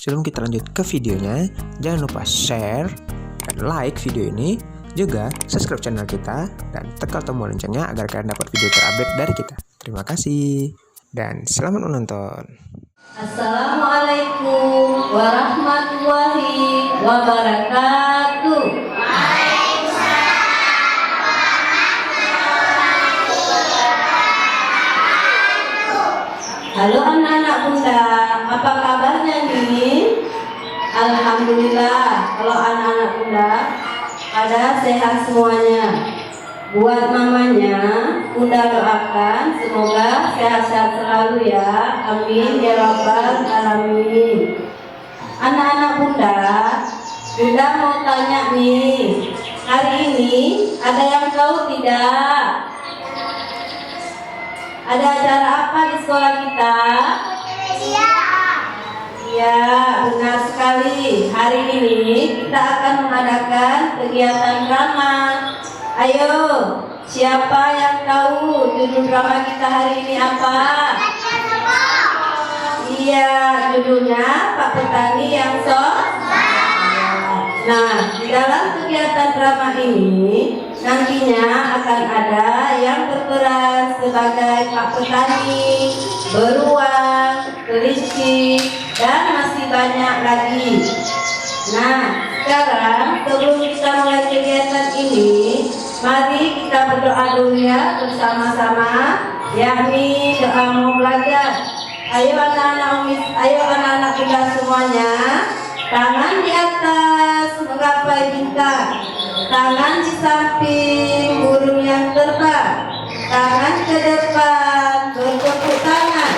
Sebelum kita lanjut ke videonya, jangan lupa share dan like video ini, juga subscribe channel kita dan tekan tombol loncengnya agar kalian dapat video terupdate dari kita. Terima kasih dan selamat menonton. Assalamualaikum warahmatullahi wabarakatuh. Halo anak-anak bunda, apa kabarnya nih? Alhamdulillah, kalau anak-anak bunda pada sehat semuanya. Buat mamanya, bunda doakan semoga sehat-sehat selalu ya. Amin ya rabbal alamin. Anak-anak bunda, bunda mau tanya nih, hari ini ada yang tahu tidak? Ada acara apa di sekolah kita? Iya, benar sekali. Hari ini kita akan mengadakan kegiatan drama. Ayo, siapa yang tahu judul drama kita hari ini apa? Iya, judulnya Pak Petani yang Sombong. Nah, di dalam kegiatan drama ini nantinya akan ada yang berperan sebagai Pak Petani, beruang, kelinci, dan masih banyak lagi. Nah, sekarang sebelum kita mulai kegiatan ini, mari kita berdoa dulu ya bersama-sama, yakni doa mau belajar. Ayo anak-anak kita semuanya, tangan di atas menggapai bintang, tangan di samping burung yang terbang, tangan ke depan bertepuk tangan,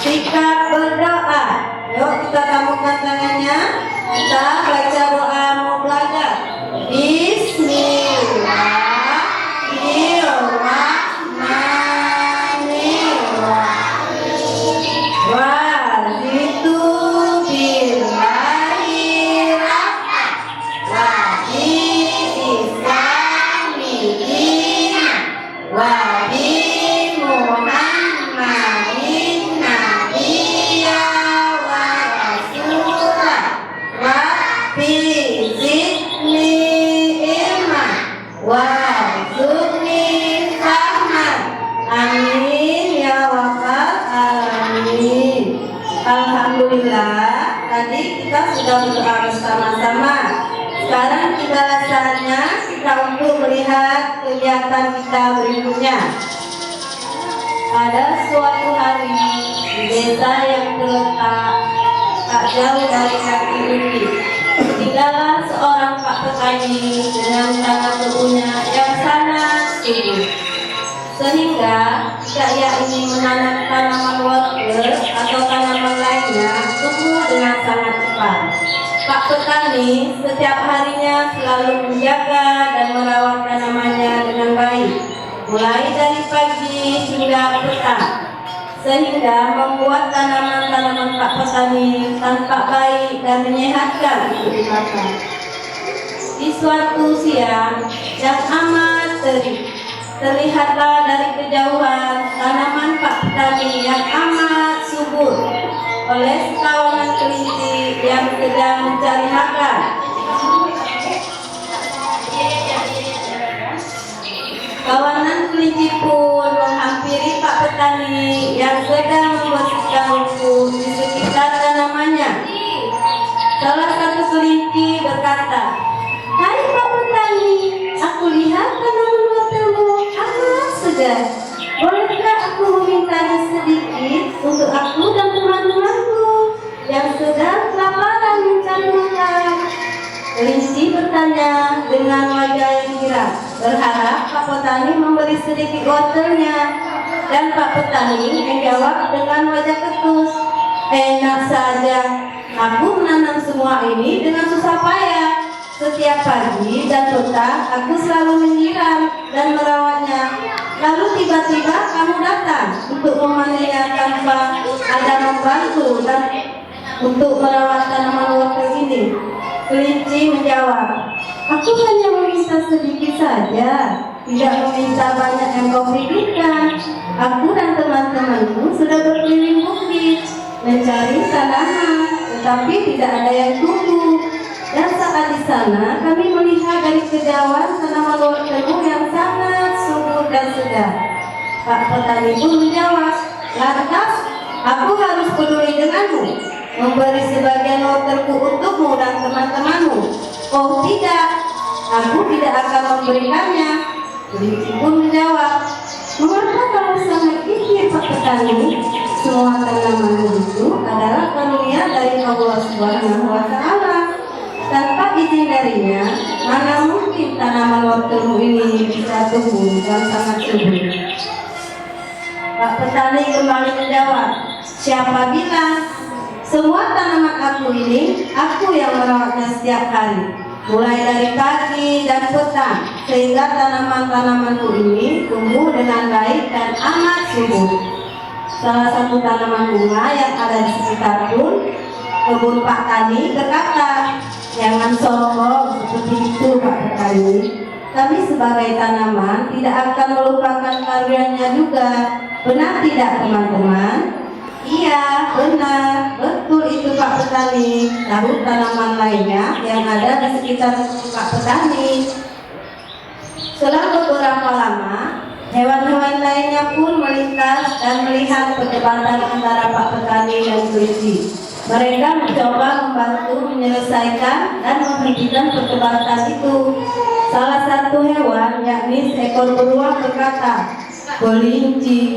sikap berdoa. Yuk kita tampungkan tangannya, kita baca doa mau belajar. Alhamdulillah, tadi kita sudah berdoa bersama-sama. Sekarang kita saatnya kita untuk melihat kegiatan kita berikutnya. Pada suatu hari di desa yang terletak tak jauh dari kaki bukit, tinggallah seorang Pak Petani dengan tanah kebunnya yang sangat subur. Sehingga jika ia ingin menanam tanaman wortel atau tanaman lainnya tumbuh dengan sangat cepat. Pak Petani setiap harinya selalu menjaga dan merawat tanamannya dengan baik, mulai dari pagi hingga petang, sehingga membuat tanaman-tanaman Pak Petani tampak baik dan menyehatkan untuk dimakan. Di suatu siang yang amat terik, terlihatlah dari kejauhan tanaman Pak Petani yang amat subur oleh sekawanan kelinci yang sedang mencari makan. Kawanan kelinci pun menghampiri Pak Petani yang sedang membersihkan rumput di sekitar tanamannya. Salah satu kelinci berkata, "Hai Pak Petani, aku lihat tanaman wortelmu amat segar. Bolehkah aku memintanya sedikit untuk aku dan teman-temanku yang sedang kelaparan mencari makan?" Kelinci bertanya dengan wajah yang girang, berharap Pak Petani memberi sedikit wortelnya. Dan Pak Petani menjawab dengan wajah ketus, "Enak saja, aku menanam semua ini dengan susah payah. Setiap pagi dan petang aku selalu menyiram dan merawatnya. Lalu tiba-tiba kamu datang untuk memanennya tanpa ada membantu dan untuk merawat tanaman wortel ini." Kelinci menjawab, "Aku hanya meminta sedikit saja, tidak meminta banyak yang kau berikan. Aku dan teman-temanku sudah berkeliling bukit mencari tanaman tetapi tidak ada yang tumbuh. Dan saat di sana kami melihat dari kejauhan tanaman wortelmu yang sangat subur dan segar. Pak petani pun menjawab, lantas aku harus peduli denganmu, memberi sebagian wortelku untukmu dan teman-temanmu. Oh tidak, aku tidak akan memberikannya. Kelinci pun menjawab, mengapa kamu sangat pikir Pak petani? Semua tanaman itu adalah karunia dari Allah Subhanahu wa Ta'ala. Tanpa izin darinya, mana mungkin tanaman wortelmu ini bisa tumbuh dan sangat subur? Pak petani kembali menjawab, siapa bilang? Semua tanaman aku ini, aku yang merawatnya setiap hari, mulai dari pagi dan petang, sehingga tanaman-tanamanku ini tumbuh dengan baik dan amat subur. Salah satu tanaman bunga yang ada di sekitar kebun Pak Tani berkata, jangan sombong seperti itu Pak Petani. Kami sebagai tanaman tidak akan melupakan karunia juga. Benar tidak teman-teman? Iya, benar. Betul itu Pak Petani. Lalu tanaman lainnya yang ada di sekitar Pak Petani. Setelah beberapa lama, hewan-hewan lainnya pun melintas dan melihat perdebatan antara Pak Petani dan kelinci. Mereka mencoba membantu menyelesaikan dan menghentikan perdebatan itu. Salah satu hewan, yakni seekor beruang, berkata, kelinci,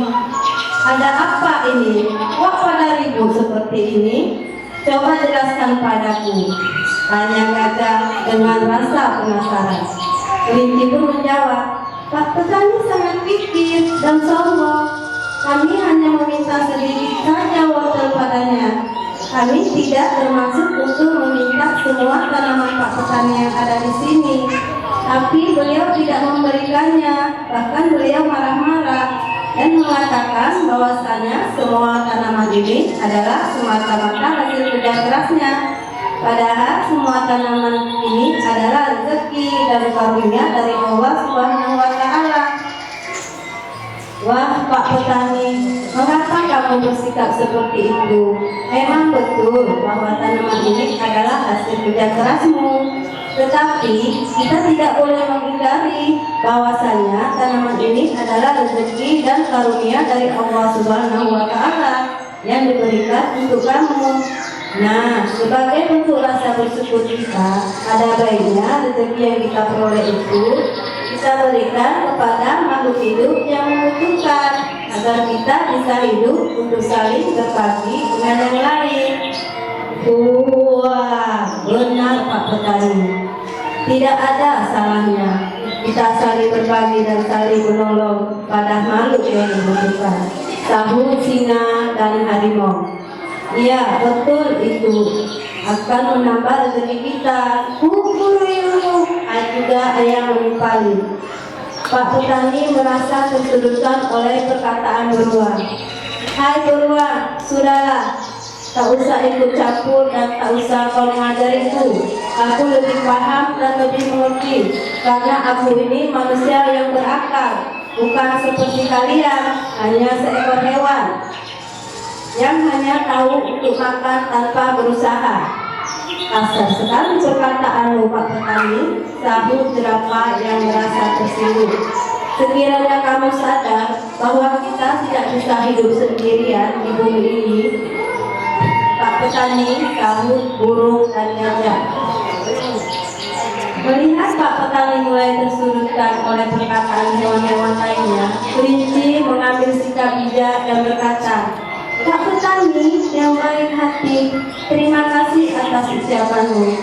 ada apa ini? Kok pada ribut seperti ini? Coba jelaskan padaku, tanya gajah dengan rasa penasaran. Kelinci pun menjawab, Pak Petani sangat pikir dan sombong. Kami hanya meminta sedikit saja wortel padanya. Kami tidak termasuk untuk meminta semua tanaman Pak Petani yang ada di sini. Tapi beliau tidak memberikannya. Bahkan beliau marah-marah dan mengatakan bahwasanya semua tanaman ini adalah semata-mata hasil kerja kerasnya. Padahal semua tanaman ini adalah rezeki dan karunia dari Allah Subhanahu wa Ta'ala. Wah Pak Petani, mengapa kamu bersikap seperti itu? Memang betul bahwa tanaman ini adalah hasil kerja kerasmu. Tetapi kita tidak boleh mengingkari bahwasanya tanaman ini adalah rezeki dan karunia dari Allah Subhanahu wa Ta'ala yang diberikan untuk kamu. Nah, sebagai bentuk rasa bersyukur kita, ada baiknya rezeki yang kita peroleh itu kita berikan kepada makhluk hidup yang membutuhkan, agar kita bisa hidup untuk saling berbagi dengan yang lain. Wah, benar Pak Petani. Tidak ada salahnya kita saling berbagi dan saling menolong pada makhluk yang membutuhkan. Sahur singa dan harimau. Iya, betul itu akan menambah rezeki kita. Juga ayam menimpali. Pak Petani merasa tersudutkan oleh perkataan beruang. Hai beruang, sudahlah, tak usah ikut campur dan tak usah kau mengajariku. Aku lebih paham dan lebih mengerti, karena aku ini manusia yang berakal, bukan seperti kalian, hanya seekor hewan yang hanya tahu untuk makan tanpa berusaha. Kasar sekali perkataanmu Pak Petani, sahut jerapah yang merasa tersinggung. Sekiranya kamu sadar bahwa kita tidak bisa hidup sendirian di bumi ini, Pak Petani, sahut burung dan gajah. Melihat Pak Petani mulai tersudutkan oleh perkataan hewan-hewan lainnya, kelinci mengambil sikap bijak dan berkata, Pak Petani yang baik hati, terima kasih atas ucapanmu.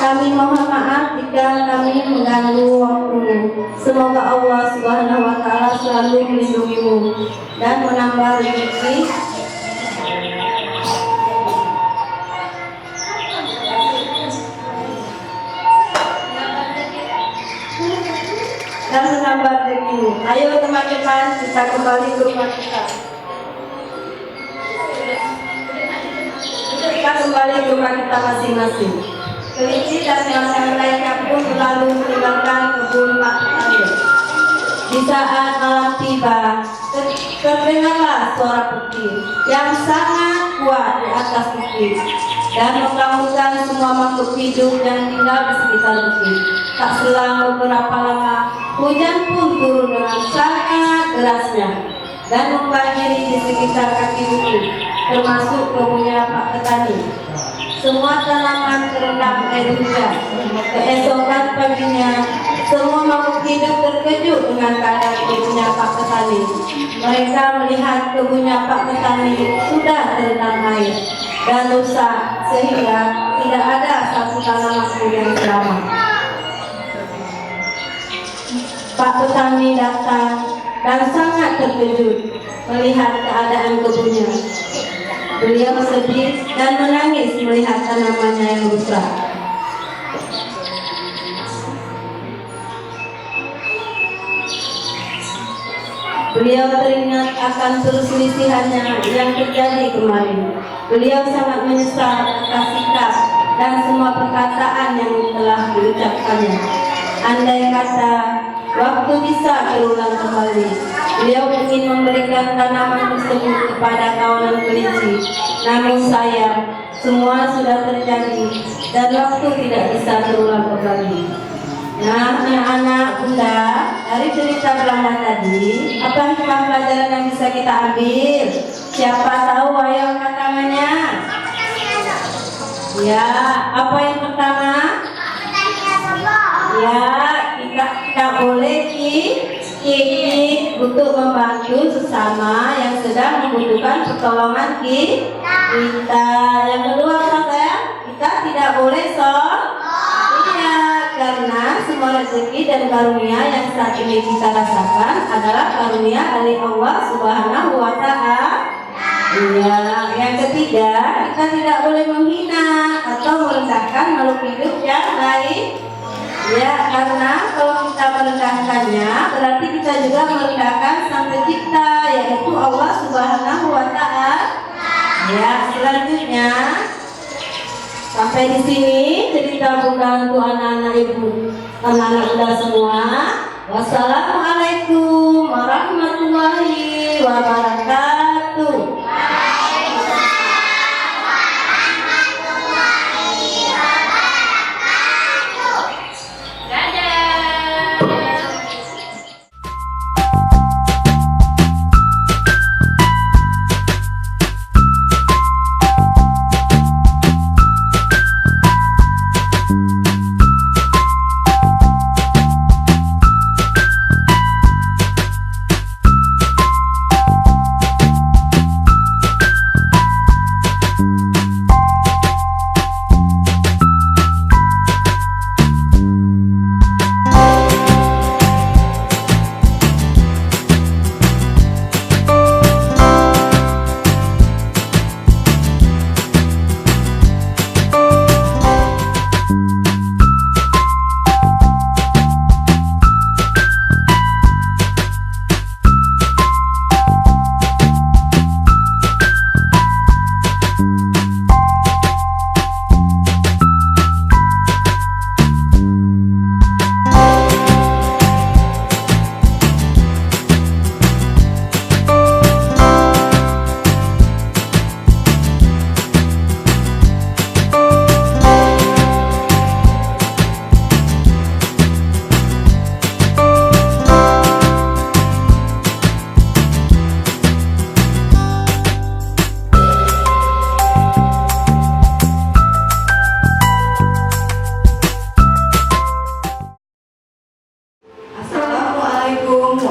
Kami mohon maaf jika kami mengganggu waktumu. Semoga Allah Subhanahu wa Ta'ala selalu melindungimu dan menambah rezeki dan menambah rezekimu. Ayo teman-teman, kita kembali ke rumah kita. Kita kembali ke rumah kita masing-masing. Kelinci dan hewan lainnya pun lalu meninggalkan kebun Pak Petani. Di saat malam tiba, terdengarlah suara petir yang sangat kuat di atas bukit. dan membangunkan semua makhluk hidup yang tinggal di sekitar bukit. Tak selang beberapa lama, hujan pun turun dengan sangat derasnya dan membanjiri di sekitar kaki bukit, termasuk kebunnya Pak Petani. Semua tanaman terendam air hujan. Keesokan paginya, semua makhluk hidup terkejut dengan keadaan kebunnya Pak Petani. Mereka melihat kebunnya Pak Petani sudah terendam air dan rusak, sehingga tidak ada satu tanaman pun yang selamat. Pak Petani datang dan sangat terkejut melihat keadaan kebunnya. Beliau sedih dan menangis melihat tanamannya yang rusak. Beliau teringat akan perselisihannya yang terjadi kemarin. Beliau sangat menyesal atas sikap dan semua perkataan yang telah diucapkannya. Andai kata waktu bisa berulang kembali, beliau ingin memberikan tanaman tersebut kepada kawanan kelinci. Namun sayang, semua sudah terjadi dan waktu tidak bisa berulang kembali. Nah, anak-anak, bunda, dari cerita Belanda tadi, apa hikmah pelajaran yang bisa kita ambil? Siapa tahu? Ayo angkat tangannya. Ya, apa yang pertama? Ya, kita boleh untuk membantu sesama yang sedang membutuhkan pertolongan kita. Yang kedua, kita tidak boleh iya, karena semua rezeki dan karunia yang saat ini kita rasakan adalah karunia dari Allah Subhanahu wa Ta'ala. Iya, yang ketiga, kita tidak boleh menghina atau merendahkan makhluk hidup yang lain. Ya, karena kalau kita merendahkannya, berarti kita juga merendahkan Sang Pencipta, yaitu Allah Subhanahu wa Ta'ala. Ya, selanjutnya sampai di sini cerita Bunda untuk anak-anak ibu, anak-anak Bunda semua. Wassalamualaikum warahmatullahi wabarakatuh.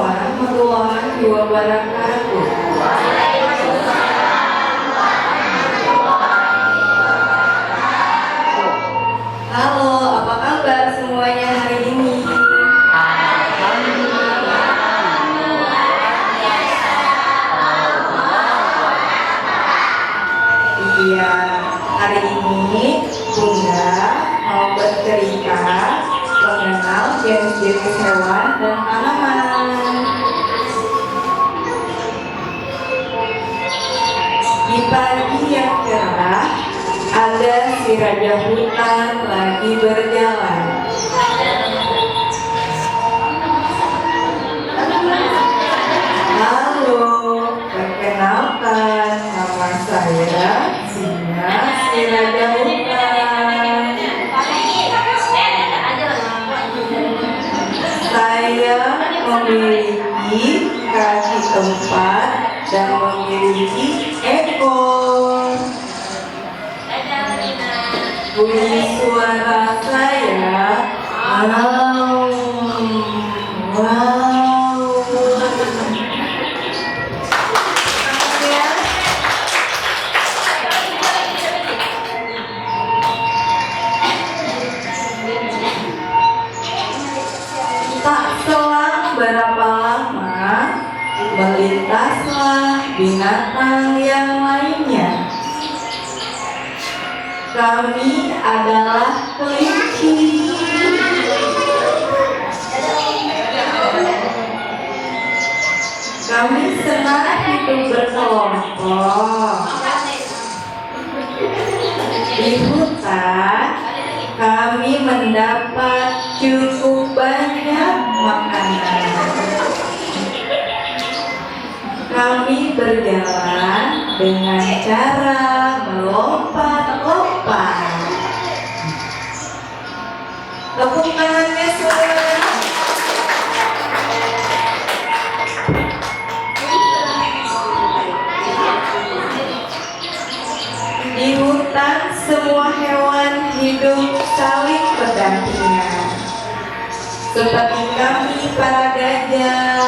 warahmatullahi wabarakatuh. Halo, apa kabar semuanya hari ini? Iya, hari ini Bunda mau bercerita mengenal jenis-jenis hewan dan tanaman. Di pagi yang cerah, ada si raja hutan lagi berjalan. Halo, perkenalkan, nama saya Singa, si raja hutan. bunyi suara saya. Wow, wow. Ya. Tak selang berapa lama, melintaslah binatang yang lainnya. Kami adalah kelinci. Kami senang hidup berkelompok. Di hutan, kami mendapat cukup banyak makanan. Kami berjalan dengan cara melompat-lompat. Tepuk tangannya semua. Di hutan semua hewan hidup saling berdampingan. Seperti kami para gajah.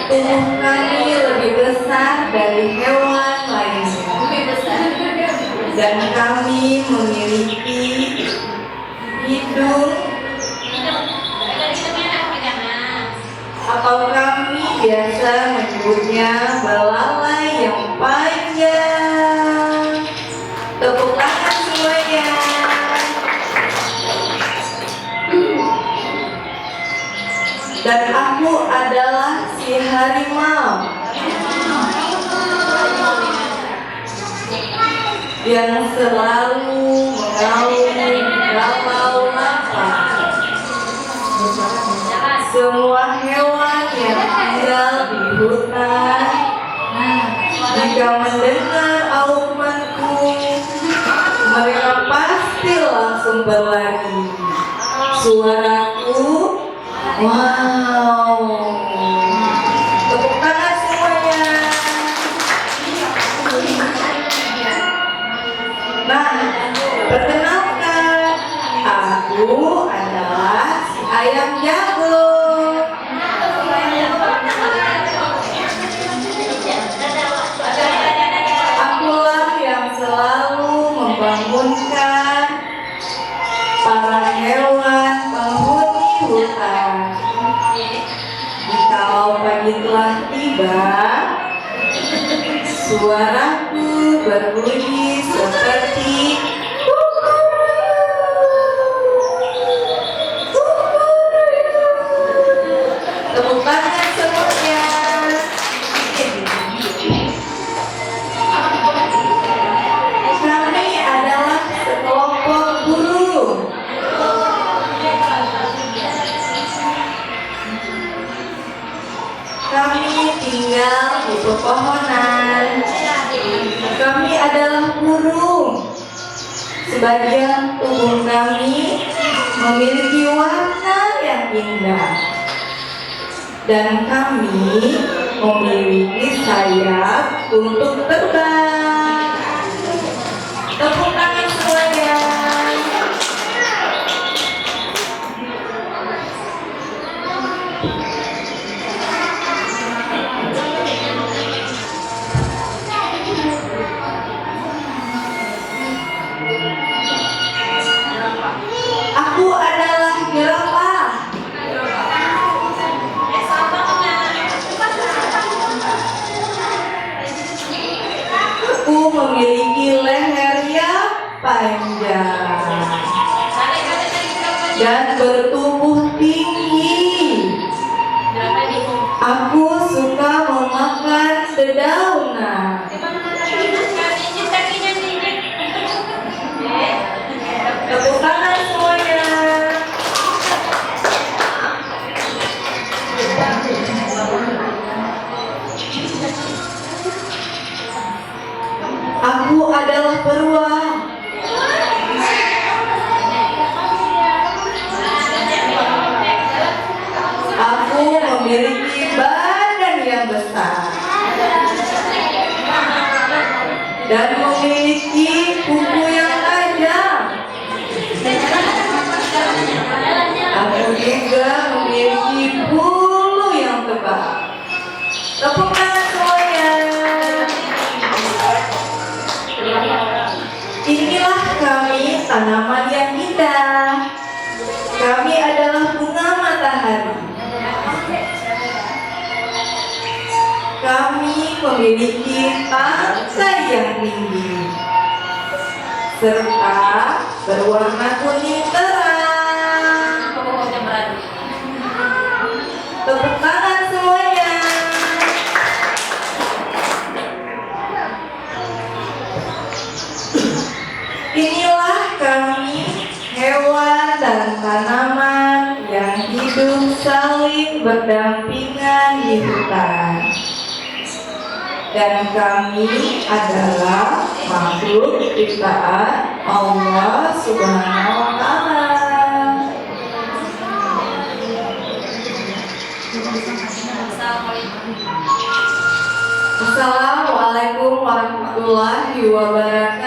Tubuh kami lebih besar dari hewan lainnya. Dan kami memiliki hidung atau kami biasa menyebutnya belalai yang panjang. Tepuk tangan semuanya. Dan aku adalah si harimau yang selalu mengaum galau lapar. Semua hewan yang tinggal di hutan, jika mendengar aumanku, mereka pasti langsung berlari. Suaraku, wow. Tepuk tangan semuanya. Nah, perkenalkan, aku adalah si ayam jago. Akulah yang selalu membangunkan para hewan penghuni hutan. Jikalau pagi telah tiba, suaraku berbunyi seperti tepuk tangan semuanya. Kami adalah sekelompok burung. Kami tinggal di pepohonan. Kami adalah burung. Sebagian tubuh kami memiliki warna yang indah. Dan kami memiliki sayap untuk terbang. Tepuk tangan semuanya. Aku adalah jerapah. Aku memiliki leher yang panjang dan bertubuh tinggi. Aku suka memakan dedaunan. Tepuk tangan semuanya. Aku adalah beruang. Aku memiliki badan yang besar. dan memiliki kuku yang tajam. Aku juga memiliki bulu yang tebal. Tepuk tangan semuanya. Inilah kami, tanaman yang indah. Kami adalah bunga matahari. Kami memiliki tangkai yang tinggi serta berwarna kuning terang. Tepuk tangan semuanya. Inilah kami, hewan dan tanaman yang hidup saling berdampingan di hutan. Dan kami adalah makhluk ciptaan Allah Subhanahu wa Ta'ala. Assalamualaikum warahmatullahi wabarakatuh.